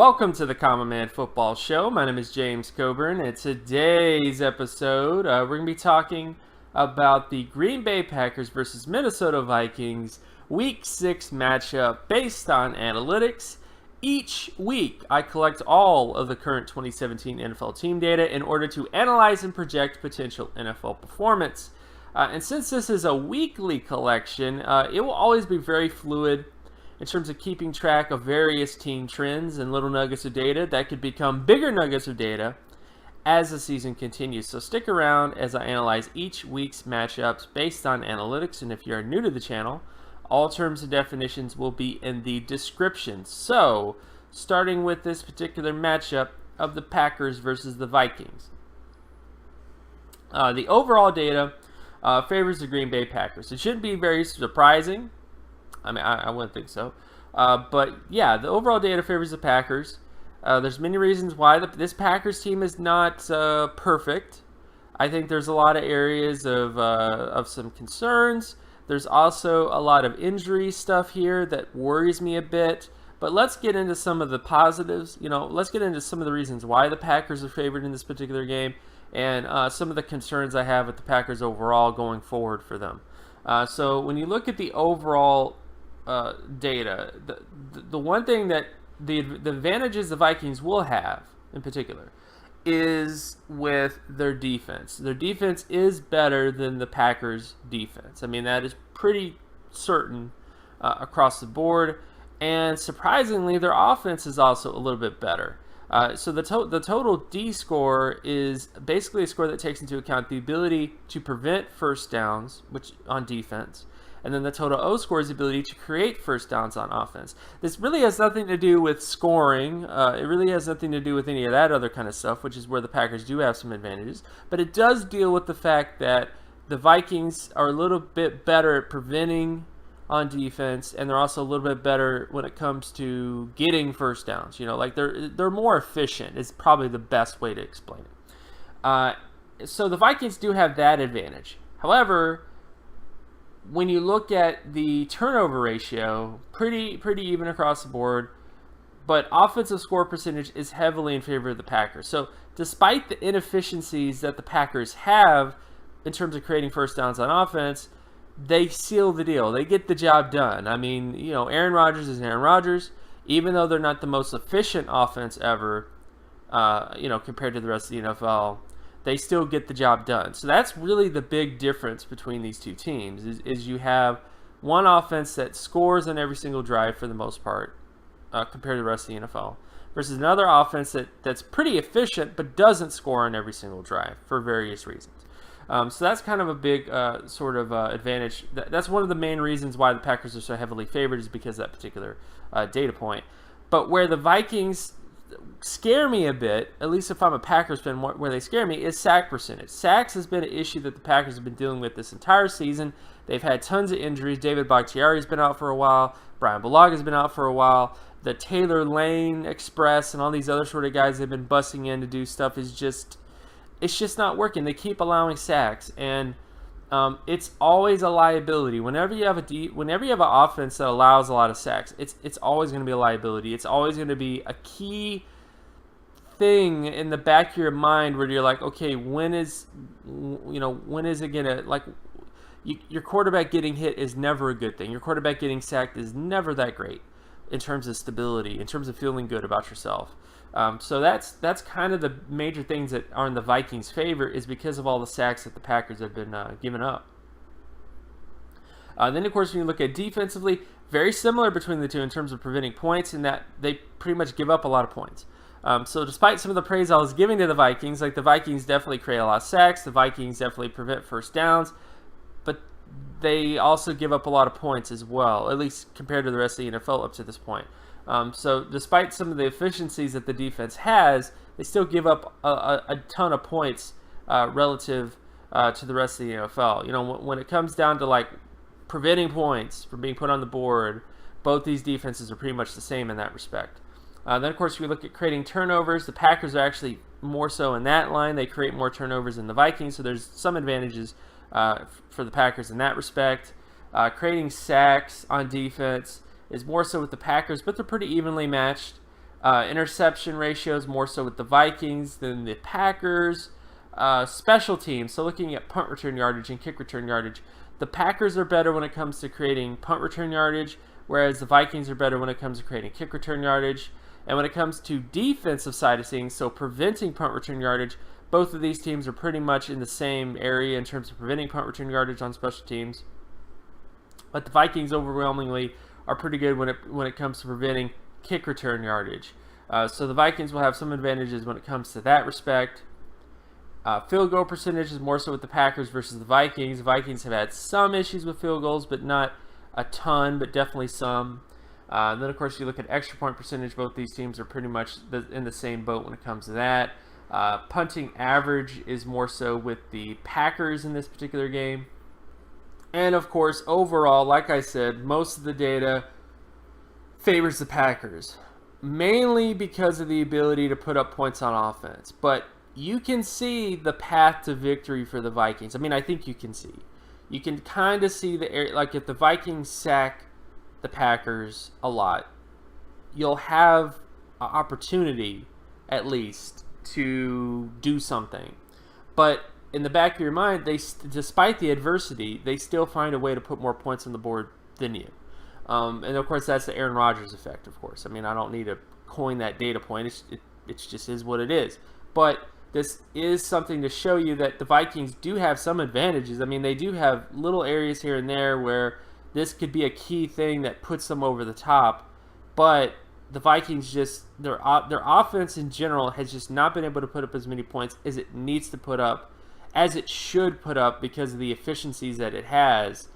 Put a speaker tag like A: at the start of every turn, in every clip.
A: Welcome to the Common Man Football Show. My name is James Coburn, and today's episode, we're going to be talking about the Green Bay Packers versus Minnesota Vikings Week 6 matchup based on analytics. Each week, I collect all of the current 2017 NFL team data in order to analyze and project potential NFL performance. And since this is a weekly collection, it will always be very fluid in terms of keeping track of various team trends and little nuggets of data that could become bigger nuggets of data as the season continues. So stick around as I analyze each week's matchups based on analytics. And if you're new to the channel, all terms and definitions will be in the description. So starting with this particular matchup of the Packers versus the Vikings. The overall data favors the Green Bay Packers. It shouldn't be very surprising. I mean, I wouldn't think so. But yeah, the overall data favors the Packers. There's many reasons why this Packers team is not perfect. I think there's a lot of areas of some concerns. There's also a lot of injury stuff here that worries me a bit. But let's get into some of the positives. Let's get into some of the reasons why the Packers are favored in this particular game and some of the concerns I have with the Packers overall going forward for them. So when you look at the overall data, the one thing that the advantages the Vikings will have in particular is with their defense. Their defense is better than the Packers' defense. I mean, that is pretty certain across the board. And surprisingly, their offense is also a little bit better. So the total D score is basically a score that takes into account the ability to prevent first downs, which on defense, and then the total O score is the ability to create first downs on offense. This really has nothing to do with scoring. It really has nothing to do with any of that other kind of stuff, which is where the Packers do have some advantages. But it does deal with the fact that the Vikings are a little bit better at preventing on defense, and they're also a little bit better when it comes to getting first downs. They're more efficient is probably the best way to explain it. So the Vikings do have that advantage. However, when you look at the turnover ratio, pretty even across the board, but offensive score percentage is heavily in favor of the Packers. So despite the inefficiencies that the Packers have in terms of creating first downs on offense, they seal the deal. They get the job done. I mean, Aaron Rodgers is Aaron Rodgers. Even though they're not the most efficient offense ever, compared to the rest of the NFL, they still get the job done. So that's really the big difference between these two teams is you have one offense that scores on every single drive for the most part compared to the rest of the NFL versus another offense that's pretty efficient but doesn't score on every single drive for various reasons. So that's kind of a big advantage. That's one of the main reasons why the Packers are so heavily favored is because of that particular data point. But where the Vikings scare me a bit, at least if I'm a Packers fan, where they scare me is sack percentage. Sacks has been an issue that the Packers have been dealing with this entire season. They've had tons of injuries. David Bakhtiari's been out for a while. Brian Bulaga's been out for a while. The Taylor Lane Express and all these other sort of guys they've been busting in to do stuff is just... It's just not working. They keep allowing sacks, and it's always a liability. Whenever you have an offense that allows a lot of sacks, it's always going to be a liability. It's always going to be a key thing in the back of your mind where you're like, okay, when is it gonna your quarterback getting hit is never a good thing. Your quarterback getting sacked is never that great in terms of stability, in terms of feeling good about yourself. So that's kind of the major things that are in the Vikings' favor is because of all the sacks that the Packers have been giving up. Then, of course, when you look at defensively, very similar between the two in terms of preventing points in that they pretty much give up a lot of points. So despite some of the praise I was giving to the Vikings, the Vikings definitely create a lot of sacks, the Vikings definitely prevent first downs, but they also give up a lot of points as well, at least compared to the rest of the NFL up to this point. So despite some of the efficiencies that the defense has, they still give up a ton of points relative to the rest of the NFL. When it comes down to preventing points from being put on the board, both these defenses are pretty much the same in that respect. Then, of course, we look at creating turnovers. The Packers are actually more so in that line. They create more turnovers than the Vikings, so there's some advantages for the Packers in that respect. Creating sacks on defense is more so with the Packers, but they're pretty evenly matched Interception ratios more so with the Vikings than the Packers. Special teams, so looking at punt return yardage and kick return yardage, the Packers are better when it comes to creating punt return yardage, whereas the Vikings are better when it comes to creating kick return yardage. And when it comes to defensive side of things, so preventing punt return yardage, both of these teams are pretty much in the same area in terms of preventing punt return yardage on special teams. But the Vikings overwhelmingly are pretty good when it comes to preventing kick return yardage. So the Vikings will have some advantages when it comes to that respect. Field goal percentage is more so with the Packers versus the Vikings. The Vikings have had some issues with field goals, but not a ton, but definitely some. And then, of course, you look at extra point percentage. Both these teams are pretty much in the same boat when it comes to that. Punting average is more so with the Packers in this particular game. And, of course, overall, like I said, most of the data favors the Packers, mainly because of the ability to put up points on offense. But you can see the path to victory for the Vikings. I mean, I think you can see. You can kind of see the area, like if the Vikings sack the Packers a lot, you'll have an opportunity, at least, to do something. But in the back of your mind, despite the adversity, they still find a way to put more points on the board than you. And of course, that's the Aaron Rodgers effect, of course. I mean, I don't need to coin that data point. It just is what it is. But this is something to show you that the Vikings do have some advantages. I mean, they do have little areas here and there where this could be a key thing that puts them over the top. But the Vikings just, their offense in general has just not been able to put up as many points as it needs to put up, as it should put up because of the efficiencies that it has.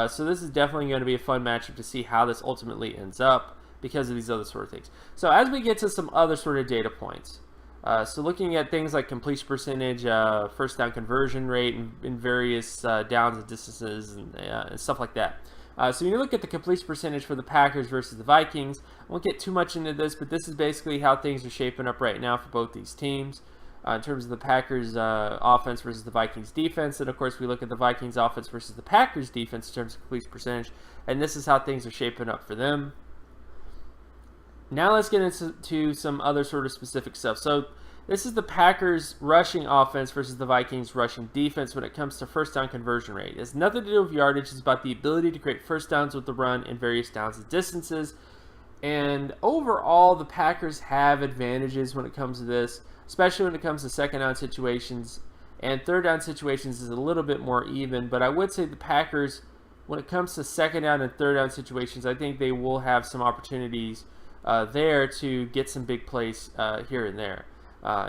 A: So this is definitely going to be a fun matchup to see how this ultimately ends up because of these other sort of things. So as we get to some other sort of data points, so looking at things like completion percentage, first down conversion rate in various downs and distances and stuff like that. So when you look at the completion percentage for the Packers versus the Vikings, I won't get too much into this, but this is basically how things are shaping up right now for both these teams. In terms of the Packers offense versus the Vikings defense. And, of course, we look at the Vikings offense versus the Packers defense in terms of completion percentage. And this is how things are shaping up for them. Now let's get into some other sort of specific stuff. So this is the Packers rushing offense versus the Vikings rushing defense when it comes to first down conversion rate. It has nothing to do with yardage. It's about the ability to create first downs with the run in various downs and distances. And overall, the Packers have advantages when it comes to this, especially when it comes to second down situations. And third down situations is a little bit more even. But I would say the Packers, when it comes to second down and third down situations, I think they will have some opportunities there to get some big plays here and there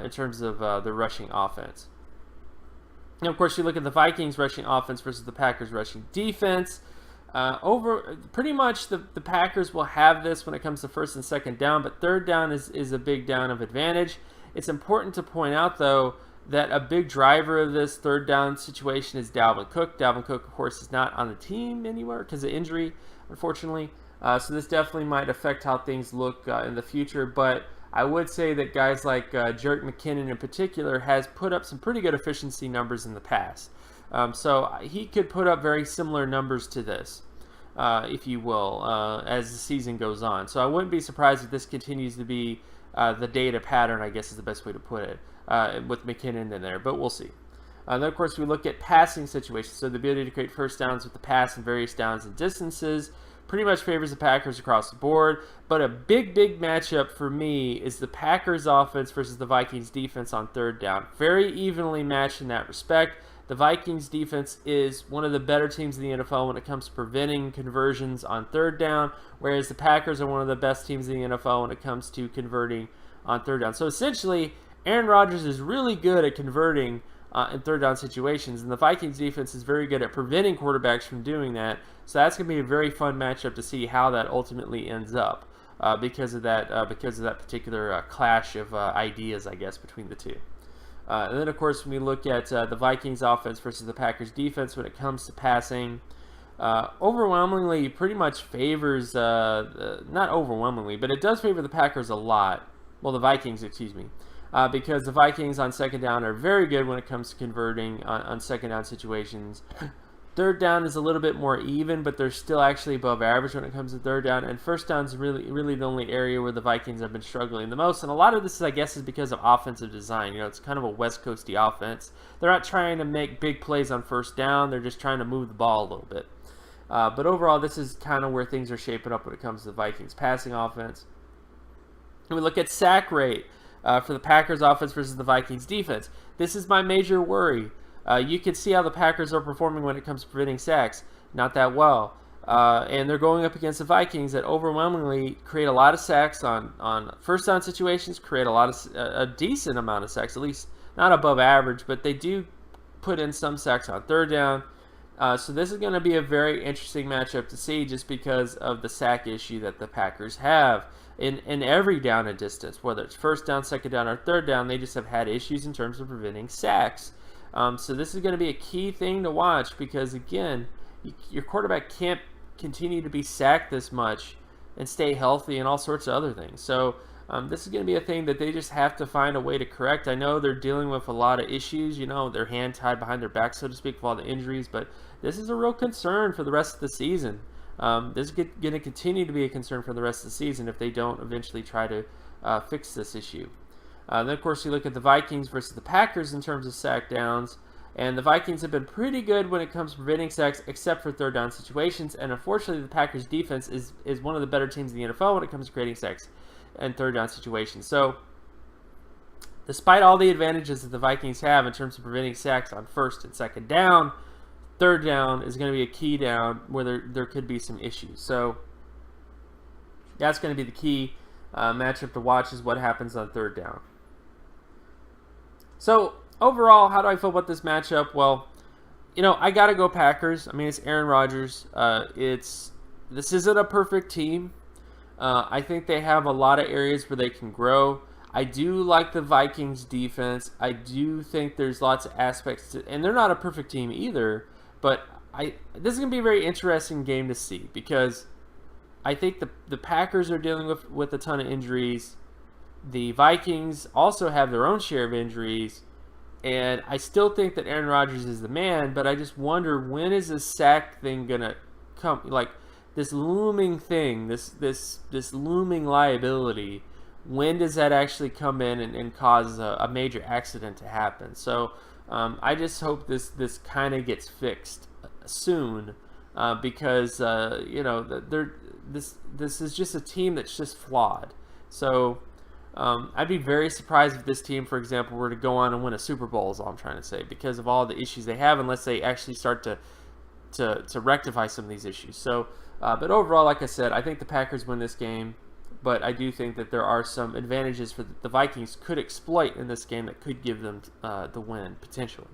A: in terms of the rushing offense. And, of course, you look at the Vikings rushing offense versus the Packers rushing defense. Pretty much the Packers will have this when it comes to first and second down, but third down is a big down of advantage. It's important to point out, though, that a big driver of this third down situation is Dalvin Cook. Dalvin Cook, of course, is not on the team anymore because of injury, unfortunately. So this definitely might affect how things look in the future. But I would say that guys like Jerick McKinnon in particular has put up some pretty good efficiency numbers in the past. So he could put up very similar numbers to this, if you will, as the season goes on. So I wouldn't be surprised if this continues to be the data pattern, I guess is the best way to put it, with McKinnon in there, but we'll see. Then, of course, we look at passing situations. So the ability to create first downs with the pass in various downs and distances pretty much favors the Packers across the board. But a big matchup for me is the Packers offense versus the Vikings defense on third down. Very evenly matched in that respect. The Vikings defense is one of the better teams in the NFL when it comes to preventing conversions on third down, whereas the Packers are one of the best teams in the NFL when it comes to converting on third down. So essentially, Aaron Rodgers is really good at converting in third down situations, and the Vikings defense is very good at preventing quarterbacks from doing that. So that's going to be a very fun matchup to see how that ultimately ends up because of that particular clash of ideas, I guess, between the two. And then, of course, when we look at the Vikings offense versus the Packers defense when it comes to passing, overwhelmingly pretty much favors, not overwhelmingly, but it does favor the Packers a lot. Well, the Vikings, excuse me. Because the Vikings on second down are very good when it comes to converting on second down situations. Third down is a little bit more even, but they're still actually above average when it comes to third down. And first down is really the only area where the Vikings have been struggling the most. And a lot of this, I guess, is because of offensive design. You know, it's kind of a West Coasty offense. They're not trying to make big plays on first down. They're just trying to move the ball a little bit. But overall, this is kind of where things are shaping up when it comes to the Vikings passing offense. And we look at sack rate for the Packers offense versus the Vikings defense. This is my major worry. You can see how the Packers are performing when it comes to preventing sacks. Not that well. And they're going up against the Vikings that overwhelmingly create a lot of sacks on first down situations, create a decent amount of sacks, at least not above average, but they do put in some sacks on third down. So this is going to be a very interesting matchup to see just because of the sack issue that the Packers have in every down and distance, whether it's first down, second down, or third down. They just have had issues in terms of preventing sacks. So this is going to be a key thing to watch because, again, your quarterback can't continue to be sacked this much and stay healthy and all sorts of other things. So this is going to be a thing that they just have to find a way to correct. I know they're dealing with a lot of issues, you know, their hand tied behind their back, so to speak, with all the injuries, but this is a real concern for the rest of the season. This is going to continue to be a concern for the rest of the season if they don't eventually try to fix this issue. Then, of course, you look at the Vikings versus the Packers in terms of sack downs, and the Vikings have been pretty good when it comes to preventing sacks, except for third down situations, and unfortunately, the Packers' defense is one of the better teams in the NFL when it comes to creating sacks and third down situations. So, despite all the advantages that the Vikings have in terms of preventing sacks on first and second down, third down is going to be a key down where there could be some issues. So, that's going to be the key matchup to watch is what happens on third down. So, overall, how do I feel about this matchup? Well, you know, I got to go Packers. I mean, it's Aaron Rodgers. This isn't a perfect team. I think they have a lot of areas where they can grow. I do like the Vikings defense. I do think there's lots of aspects to, and they're not a perfect team either, but this is going to be a very interesting game to see because I think the Packers are dealing with a ton of injuries. The Vikings also have their own share of injuries, and I still think that Aaron Rodgers is the man, but I just wonder, when is this sack thing going to come, like this looming thing, this looming liability, when does that actually come in and cause a major accident to happen? So I just hope this kind of gets fixed soon because you know, this is just a team that's just flawed. So I'd be very surprised if this team, for example, were to go on and win a Super Bowl, is all I'm trying to say, because of all the issues they have, unless they actually start to rectify some of these issues. So, but overall, like I said, I think the Packers win this game, but I do think that there are some advantages for the Vikings could exploit in this game that could give them the win, potentially.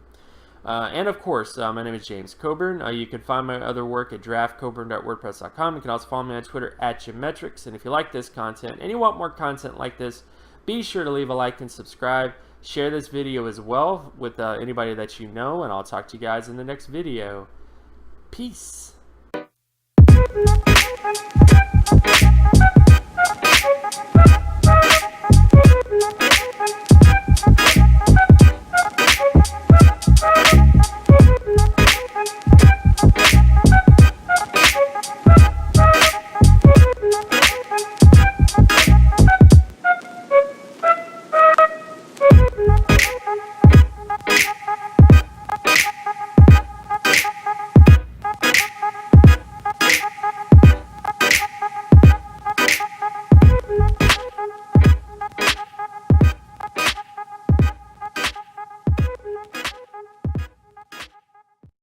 A: And of course, my name is James Coburn. You can find my other work at draftcoburn.wordpress.com. You can also follow me on Twitter at Jimmetrics. And if you like this content and you want more content like this, be sure to leave a like and subscribe. Share this video as well with anybody that you know, and I'll talk to you guys in the next video. Peace.